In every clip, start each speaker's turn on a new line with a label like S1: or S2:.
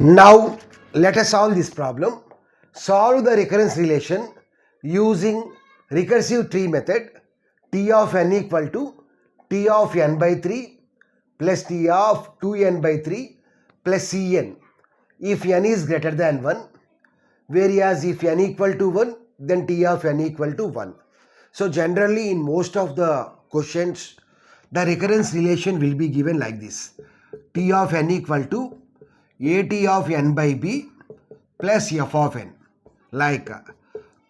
S1: Now let us solve this problem. Solve the recurrence relation using recursive tree method. T of n equal to T of n by 3 plus T of 2n by 3 plus Cn if n is greater than 1, whereas if n equal to 1 then T of n equal to 1. So generally in most of the questions the recurrence relation will be given like this. T of n equal to at of n by b plus f of n, like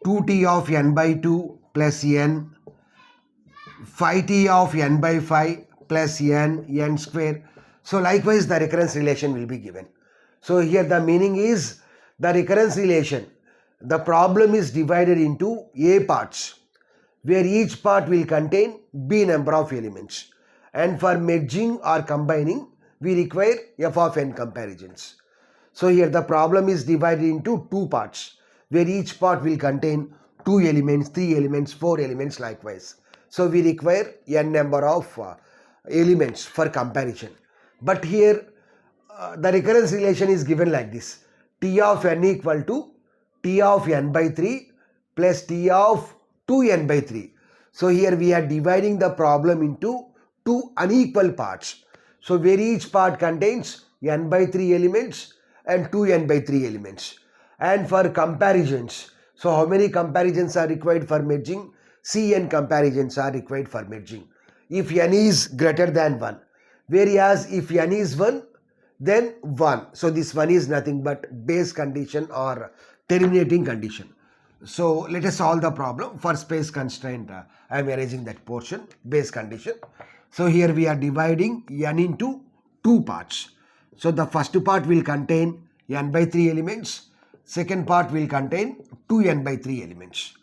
S1: 2t of n by 2 plus n, 5t of n by 5 plus n square. So likewise the recurrence relation will be given. So here the meaning is the recurrence relation, the problem is divided into A parts where each part will contain b number of elements, and for merging or combining we require f of n comparisons. So here the problem is divided into two parts where each part will contain 2 elements, 3 elements, 4 elements likewise. So we require n number of elements for comparison. But here the recurrence relation is given like this. T of n equal to T of n by 3 plus T of 2n by 3. So here we are dividing the problem into two unequal parts. So where each part contains n by 3 elements and 2n by 3 elements. And for comparisons, so how many comparisons are required for merging? Cn comparisons are required for merging if n is greater than 1, whereas if n is 1 then 1. So this 1 is nothing but base condition or terminating condition. So let us solve the problem. For space constraint I am erasing that portion, base condition. So here we are dividing n into two parts. So the first part will contain n by 3 elements, second part will contain 2n by 3 elements.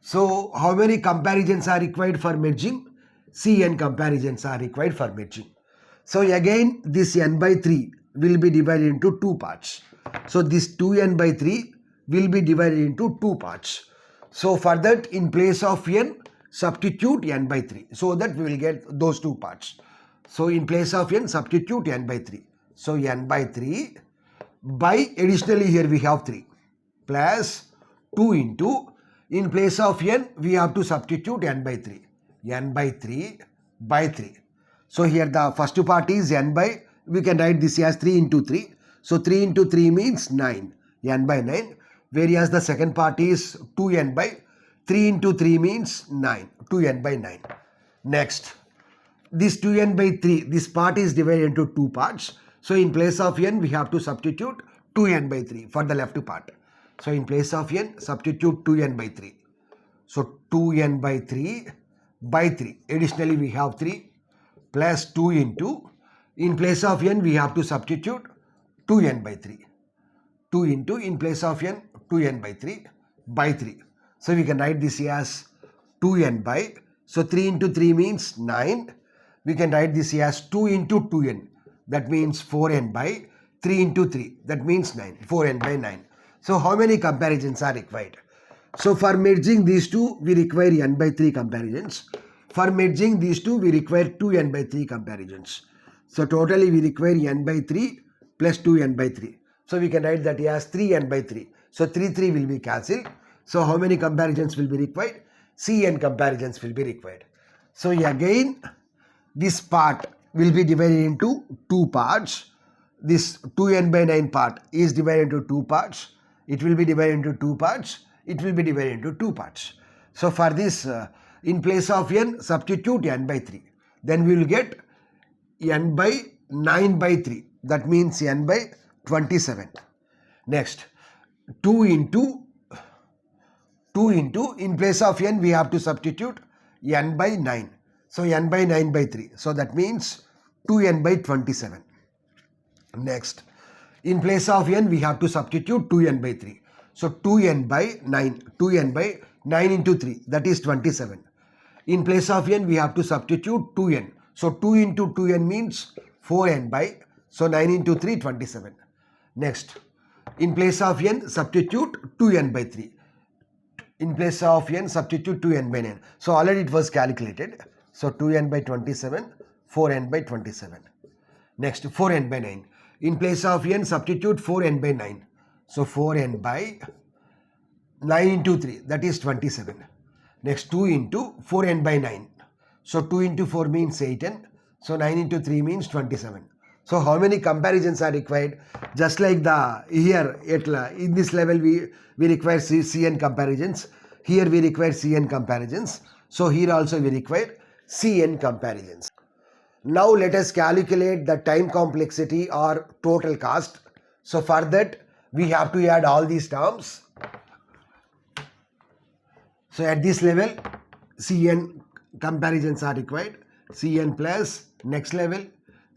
S1: So how many comparisons are required for merging? Cn comparisons are required for merging. So again this n by 3 will be divided into two parts. So this 2n by 3 will be divided into two parts. So for that, in place of n, substitute n by 3 so that we will get those two parts. So in place of n, substitute n by 3. So n by 3 by, additionally here we have 3 plus 2 into, in place of n we have to substitute n by 3. n by 3 by 3. So here the first part is n by, we can write this as 3 into 3. So 3 into 3 means 9, n by 9. Whereas the second part is 2n by 3 into 3 means 9, 2n by 9. Next, this 2n by 3, this part is divided into two parts. So in place of n, we have to substitute 2n by 3 for the left part. So in place of n, substitute 2n by 3. So 2n by 3 by 3. Additionally, we have 3 plus 2 into, in place of n, we have to substitute 2n by 3. 2 into, in place of n, 2n by 3 by 3. So we can write this as 2n by, so 3 into 3 means 9. We can write this as 2 into 2n, that means 4n by 3 into 3, that means 9, 4n by 9. So how many comparisons are required? So for merging these two, we require n by 3 comparisons. For merging these two, we require 2n by 3 comparisons. So totally we require n by 3 plus 2n by 3. So we can write that as 3n by 3. So 3 will be cancelled. So how many comparisons will be required? Cn comparisons will be required. So again, this part will be divided into two parts. This 2n by 9 part is divided into two parts. It will be divided into two parts. It will be divided into two parts. So for this, in place of n, substitute n by 3. Then we will get n by 9 by 3. That means n by 27. Next, 2 into, in place of n, we have to substitute n by 9. So n by 9 by 3. So that means 2n by 27. Next, in place of n, we have to substitute 2n by 3. So 2n by 9. 2n by 9 into 3. That is 27. In place of n, we have to substitute 2n. So 2 into 2n means 4n by, so 9 into 3, 27. Next, in place of n, substitute 2n by 3. In place of n, substitute 2n by 9. So already it was calculated. So 2n by 27, 4n by 27. Next, 4n by 9. In place of n, substitute 4n by 9. So 4n by 9 into 3, that is 27. Next 2 into 4n by 9. So 2 into 4 means 8n. So 9 into 3 means 27. So how many comparisons are required? Just like the here in this level we require Cn comparisons. Here we require Cn comparisons. So here also we require Cn comparisons. Now let us calculate the time complexity or total cost. So for that we have to add all these terms. So at this level Cn comparisons are required. Cn plus next level,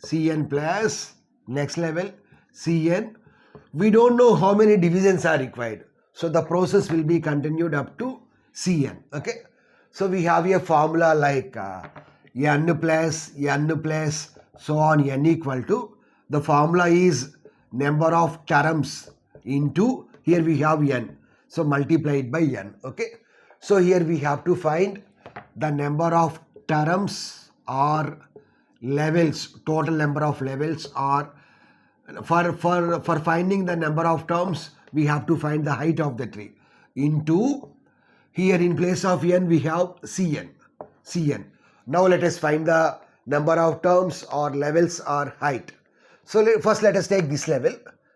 S1: Cn plus next level, Cn. We don't know how many divisions are required. So the process will be continued up to Cn. Okay. So we have a formula like n plus so on n equal to, the formula is number of terms into, here we have n. So multiplied by n. Okay. So here we have to find the number of terms or levels, total number of levels, or for finding the number of terms we have to find the height of the tree into, here in place of n we have Cn. Now let us find the number of terms or levels or height. So first let us take this level.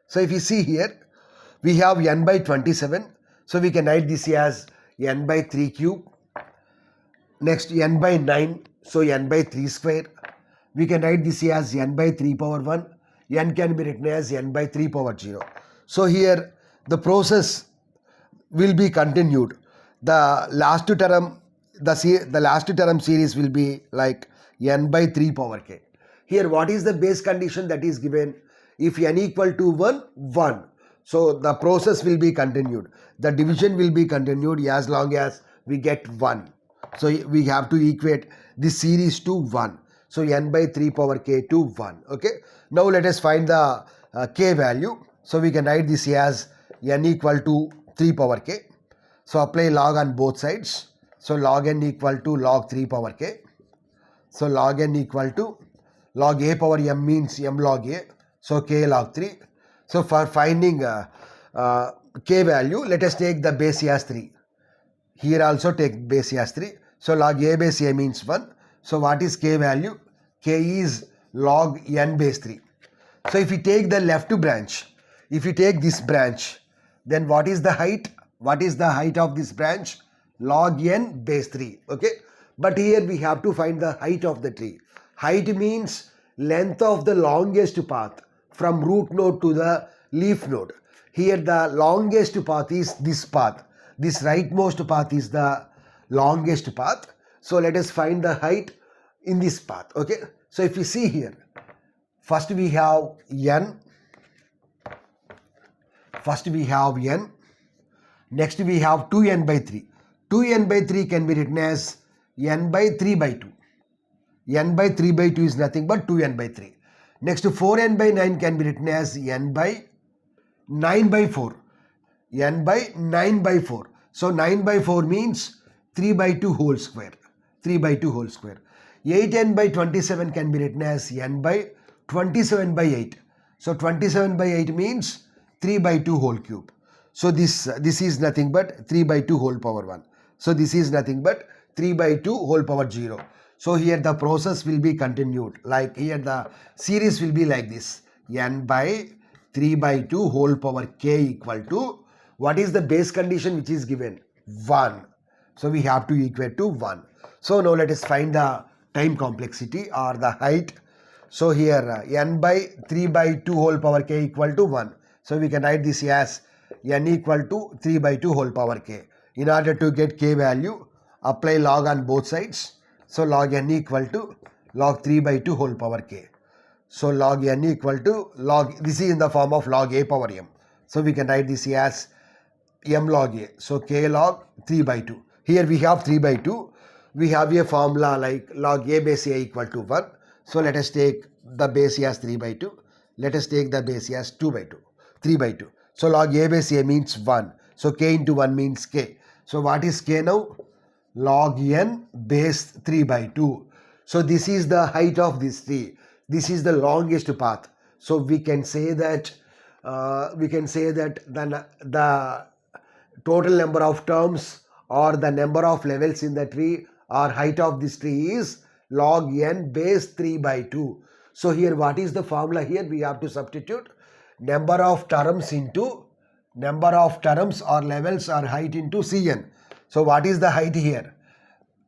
S1: So if you see here we have n by 27. So we can write this as n by 3 cube. Next n by 9. So n by 3 square. We can write this as n by 3 power 1. N can be written as n by 3 power 0. So here the process will be continued. The last term, the last term series will be like n by 3 power k. Here what is the base condition that is given? If n equal to 1, 1. So the process will be continued. The division will be continued as long as we get 1. So we have to equate this series to 1. So n by 3 power k to 1. Okay. Now let us find the k value. So we can write this as n equal to 3 power k. So apply log on both sides. So log n equal to log 3 power k. So log n equal to log a power m means m log a. So k log 3. So for finding k value, let us take the base as 3. Here also take base as 3. So log a base a means 1. So what is k value? K is log n base 3. So if you take the left branch, if you take this branch, then what is the height? What is the height of this branch? Log n base 3. Okay. But here we have to find the height of the tree. Height means length of the longest path from root node to the leaf node. Here the longest path is this path. This rightmost path is the longest path. So let us find the height in this path. Okay. So if you see here, first we have n. Next we have 2n by 3. 2n by 3 can be written as n by 3 by 2. N by 3 by 2 is nothing but 2n by 3. Next 4n by 9 can be written as n by 9 by 4. N by 9 by 4. So 9 by 4 means 3 by 2 whole square. 3 by 2 whole square. 8n by 27 can be written as n by 27 by 8. So 27 by 8 means 3 by 2 whole cube. So this is nothing but 3 by 2 whole power 1. So this is nothing but 3 by 2 whole power 0. So here the process will be continued. Like here the series will be like this. N by 3 by 2 whole power k equal to, what is the base condition which is given? 1. So we have to equate to 1. So now let us find the time complexity or the height. So here n by 3 by 2 whole power k equal to 1. So we can write this as n equal to 3 by 2 whole power k. In order to get k value, apply log on both sides. So log n equal to log 3 by 2 whole power k. So log n equal to log, this is in the form of log a power m. So we can write this as m log a. So k log 3 by 2. Here we have 3 by 2. We have a formula like log a base a equal to 1. So let us take the base as 3 by 2. Let us take the base as 2 by 2. 3 by 2. So log a base a means 1. So k into 1 means k. So what is k now? Log n base 3 by 2. So this is the height of this tree. This is the longest path. So we can say that the total number of terms or the number of levels in the tree or height of this tree is log n base 3 by 2. So here what is the formula here? We have to substitute number of terms into number of terms or levels or height into Cn. So what is the height here?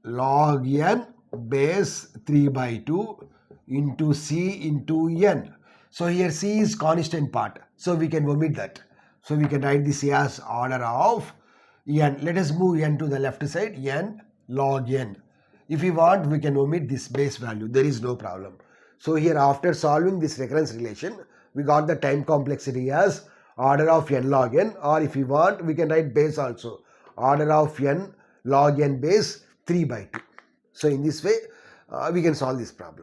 S1: Log n base 3 by 2 into C into n. So here C is constant part. So we can omit that. So we can write this as order of n. Let us move n to the left side. N log n. If we want, we can omit this base value. There is no problem. So here after solving this recurrence relation, we got the time complexity as order of n log n, or if we want, we can write base also. Order of n log n base 3 by 2. So in this way, we can solve this problem.